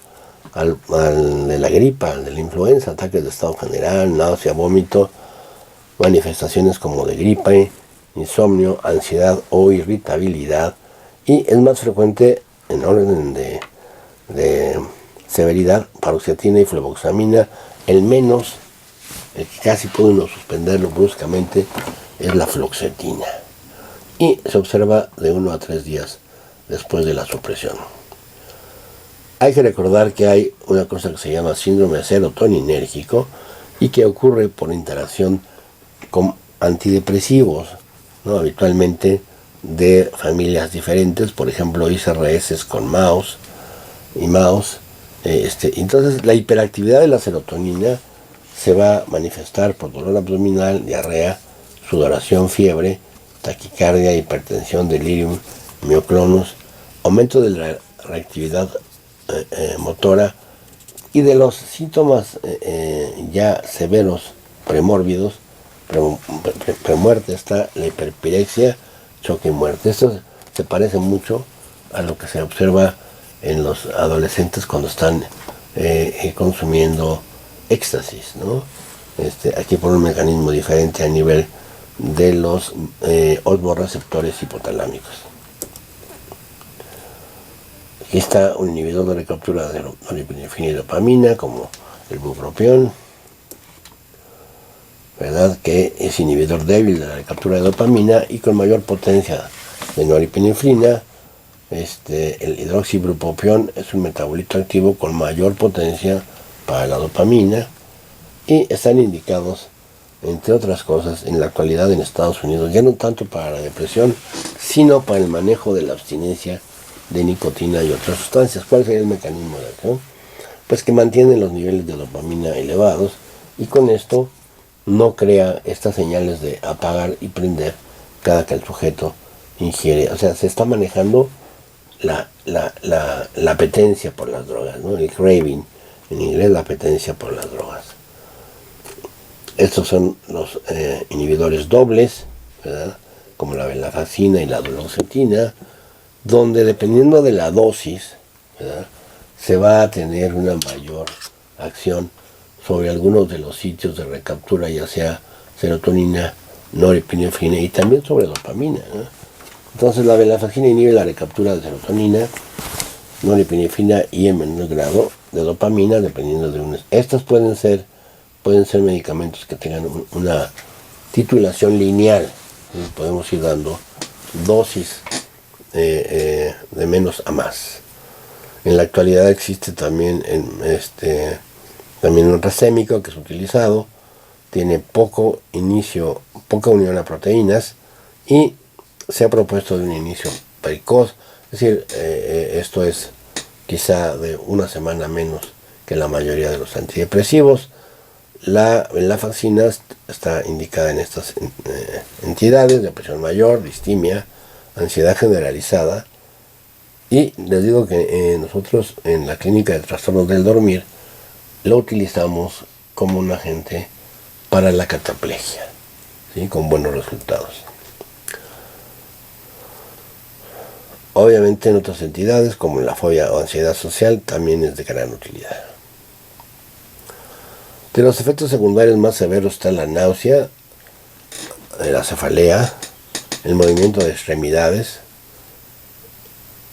de la gripa, al de la influenza: ataques de estado general, náusea, vómito, manifestaciones como de gripe, insomnio, ansiedad o irritabilidad, y es más frecuente en orden de severidad paroxetina y flevoxamina. El que casi puede uno suspenderlo bruscamente, es la fluoxetina, y se observa de 1 a 3 días después de la supresión. Hay que recordar que hay una cosa que se llama síndrome serotoninérgico y que ocurre por interacción con antidepresivos, ¿no? Habitualmente de familias diferentes, por ejemplo ICRS con MAOS y MAOS. Entonces la hiperactividad de la serotonina se va a manifestar por dolor abdominal, diarrea, sudoración, fiebre, taquicardia, hipertensión, delirium, mioclonus, aumento de la reactividad motora, y de los síntomas ya severos premórbidos, premuerte, está la hiperpirexia, choque y muerte. Esto se parece mucho a lo que se observa en los adolescentes cuando están consumiendo éxtasis, ¿no? Aquí por un mecanismo diferente a nivel de los osmoreceptores hipotalámicos. Aquí está un inhibidor de recaptura de norepinefrina y dopamina, como el bupropión, ¿verdad? Que es inhibidor débil de la recaptura de dopamina y con mayor potencia de norepinefrina. El hidroxibupropión es un metabolito activo con mayor potencia para la dopamina, y están indicados, entre otras cosas, en la actualidad en Estados Unidos, ya no tanto para la depresión, sino para el manejo de la abstinencia de nicotina y otras sustancias. ¿Cuál sería el mecanismo de acción? Pues que mantienen los niveles de dopamina elevados, y con esto no crea estas señales de apagar y prender cada que el sujeto ingiere. O sea, se está manejando la apetencia por las drogas, ¿no? El craving, en inglés, la apetencia por las drogas. Estos son los inhibidores dobles, ¿verdad?, como la venlafaxina y la duloxetina, donde dependiendo de la dosis, ¿verdad?, se va a tener una mayor acción sobre algunos de los sitios de recaptura, ya sea serotonina, norepinefrina y también sobre dopamina, ¿no? Entonces la venlafaxina inhibe la recaptura de serotonina, norepinefrina y en menor grado de dopamina, dependiendo de unas. Estas pueden ser medicamentos que tengan una titulación lineal. Podemos ir dando dosis de menos a más. En la actualidad existe también un racémico que es utilizado, tiene poca unión a proteínas y se ha propuesto de un inicio precoz, es decir, esto es quizá de una semana menos que la mayoría de los antidepresivos. La venlafaxina está indicada en estas entidades: depresión mayor, distimia, ansiedad generalizada. Y les digo que nosotros en la clínica de trastornos del dormir lo utilizamos como un agente para la cataplegia, ¿sí?, con buenos resultados. Obviamente en otras entidades como en la fobia o ansiedad social también es de gran utilidad. De los efectos secundarios más severos está la náusea, la cefalea, el movimiento de extremidades,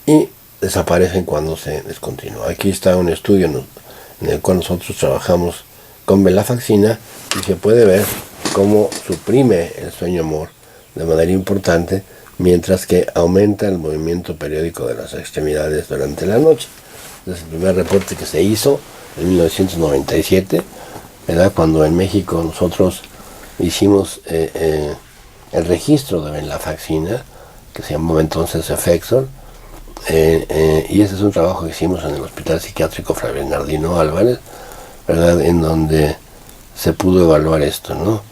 y desaparecen cuando se descontinúa. Aquí está un estudio en el cual nosotros trabajamos con venlafaxina y se puede ver cómo suprime el sueño amor de manera importante, mientras que aumenta el movimiento periódico de las extremidades durante la noche. Es el primer reporte que se hizo en 1997, ¿verdad?, cuando en México nosotros hicimos el registro de venlafaxina, que se llamó entonces Effexor, y ese es un trabajo que hicimos en el Hospital Psiquiátrico Fray Bernardino Álvarez, ¿verdad?, en donde se pudo evaluar esto, ¿no?,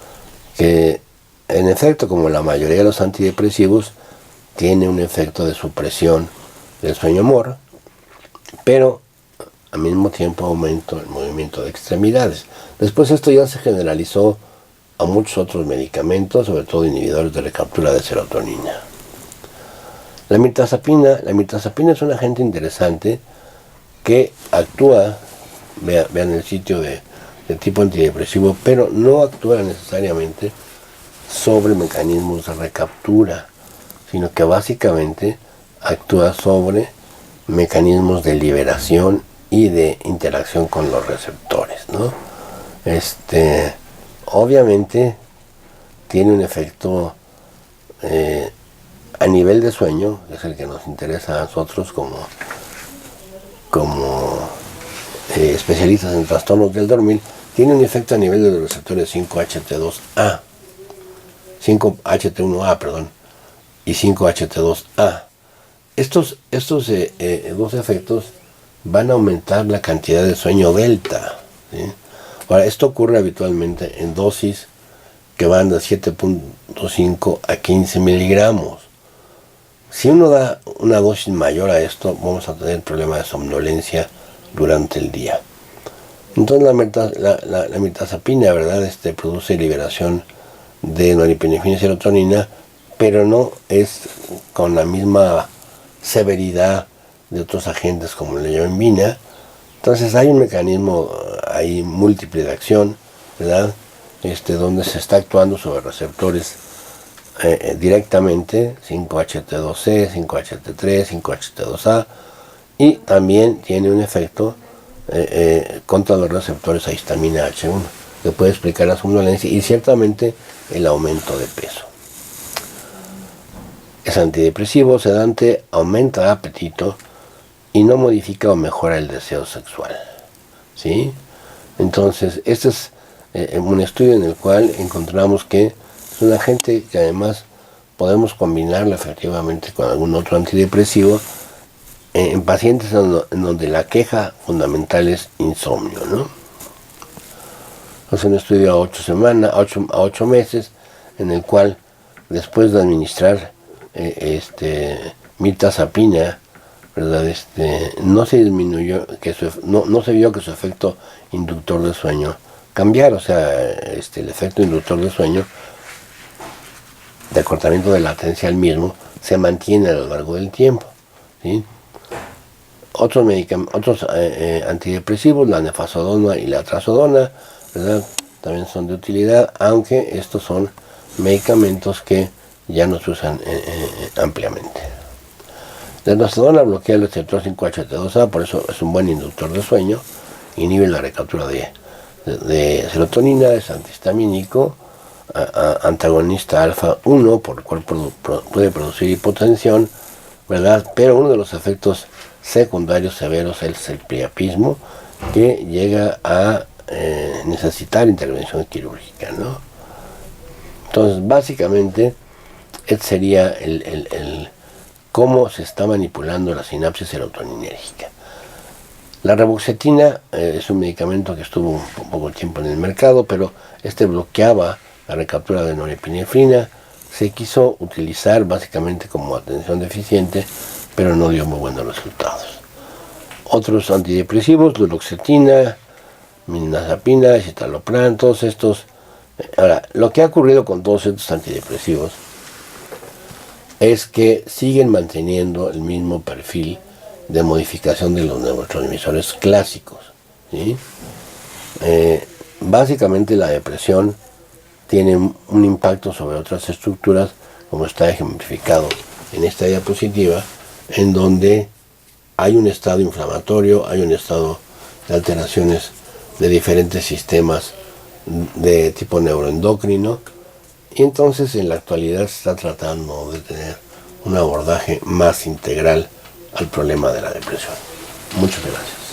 que en efecto, como la mayoría de los antidepresivos, tiene un efecto de supresión del sueño amor, pero al mismo tiempo aumenta el movimiento de extremidades. Después esto ya se generalizó a muchos otros medicamentos, sobre todo inhibidores de recaptura de serotonina. La mirtazapina es un agente interesante que actúa, vean el sitio de tipo antidepresivo, pero no actúa necesariamente sobre mecanismos de recaptura, sino que básicamente actúa sobre mecanismos de liberación y de interacción con los receptores, ¿no? Obviamente tiene un efecto a nivel de sueño, que es el que nos interesa a nosotros como especialistas en trastornos del dormir. Tiene un efecto a nivel de los receptores 5HT1A, y 5HT2A. Estos dos efectos van a aumentar la cantidad de sueño delta, ¿sí? Ahora, esto ocurre habitualmente en dosis que van de 7.5 a 15 miligramos. Si uno da una dosis mayor a esto, vamos a tener problemas de somnolencia durante el día. Entonces la mirtazapina, ¿verdad?, produce liberación de norepinefrina y serotonina, pero no es con la misma severidad de otros agentes como la yoembina. Entonces hay un mecanismo ahí múltiple de acción, ¿verdad?, donde se está actuando sobre receptores directamente, 5HT2C, 5HT3, 5HT2A, y también tiene un efecto contra los receptores a histamina H1, que puede explicar la somnolencia y ciertamente el aumento de peso. Es antidepresivo, sedante, aumenta el apetito y no modifica o mejora el deseo sexual, ¿sí? Entonces, este es un estudio en el cual encontramos que es un agente que además podemos combinarlo efectivamente con algún otro antidepresivo en pacientes en donde la queja fundamental es insomnio, ¿no? Es un estudio a 8 meses, en el cual después de administrar mirtazapina, ¿verdad?, no se disminuyó, no se vio que su efecto inductor de sueño cambiar, o sea, el efecto inductor de sueño, de acortamiento de latencia al mismo, se mantiene a lo largo del tiempo, ¿sí? Otros antidepresivos, la nefazodona y la trazodona, ¿verdad?, también son de utilidad, aunque estos son medicamentos que ya no se usan ampliamente. La trazodona bloquea el receptor 5-HT2A, por eso es un buen inductor de sueño, inhibe la recaptura de serotonina, es antihistamínico, antagonista alfa 1, por el cual puede producir hipotensión, ¿verdad? Pero uno de los efectos secundarios severos es el priapismo, que llega a necesitar intervención quirúrgica, ¿no? Entonces, básicamente, este sería el cómo se está manipulando la sinapsis serotoninérgica. La reboxetina es un medicamento que estuvo un poco tiempo en el mercado, pero bloqueaba la recaptura de norepinefrina. Se quiso utilizar básicamente como atención deficiente, pero no dio muy buenos resultados. Otros antidepresivos, duloxetina, mirtazapina, citalopram, todos estos. Ahora, lo que ha ocurrido con todos estos antidepresivos es que siguen manteniendo el mismo perfil de modificación de los neurotransmisores clásicos, ¿sí? Básicamente la depresión tiene un impacto sobre otras estructuras, como está ejemplificado en esta diapositiva, en donde hay un estado inflamatorio, hay un estado de alteraciones de diferentes sistemas de tipo neuroendocrino, y entonces en la actualidad se está tratando de tener un abordaje más integral al problema de la depresión. Muchas gracias.